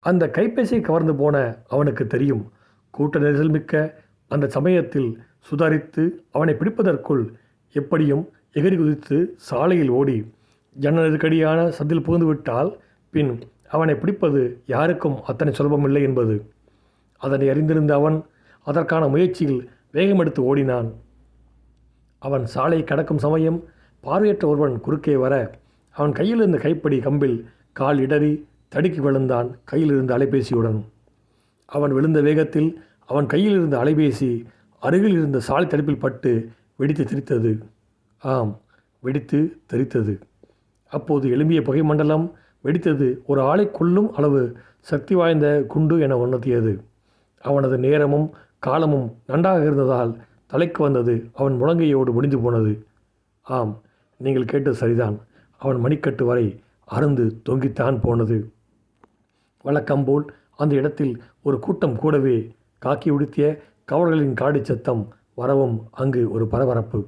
அந்த கைபேசியை கவர்ந்து போன அவனுக்கு தெரியும். கூட்ட நெரிசல் மிக்க அந்த சமயத்தில் சுதாரித்து அவனை பிடிப்பதற்குள் எப்படியும் எகிறி குதித்து சாலையில் ஓடி ஜன்னல் நெருக்கடியான சந்தில் புகுந்துவிட்டால் பின் அவனை பிடிப்பது யாருக்கும் அத்தனை சுலபமில்லை என்பது. அதனை அறிந்திருந்த அவன் அதற்கான முயற்சியில் வேகமெடுத்து ஓடினான். அவன் சாலை கடக்கும் சமயம் பார்வையற்ற ஒருவன் குறுக்கே வர அவன் கையில் இருந்த கைப்பிடி கம்பில் கால் இடறி தடுக்கி விழுந்தான் கையில் இருந்த அலைபேசியுடன். அவன் விழுந்த வேகத்தில் அவன் கையில் இருந்த அலைபேசி அருகில் இருந்த சாலை தடுப்பில் பட்டு வெடித்து தெரித்தது. ஆம், வெடித்து தெரித்தது. அப்போது எழும்பிய புகை மண்டலம் வெடித்தது ஒரு ஆளை கொல்லும் அளவு சக்தி வாய்ந்த குண்டு என உணர்த்தியது. அவனது நேரமும் காலமும் நன்றாக இருந்ததால் தலைக்கு வந்தது அவன் முழங்கையோடு முடிந்து போனது. ஆம், நீங்கள் கேட்டது சரிதான். அவன் மணிக்கட்டு வரை அருந்து தொங்கித்தான் போனது. வழக்கம்போல் அந்த இடத்தில் ஒரு கூட்டம் கூடவே காக்கி உடுத்திய காவலர்களின் காடி சத்தம் வரவும் அங்கு ஒரு பரபரப்பு.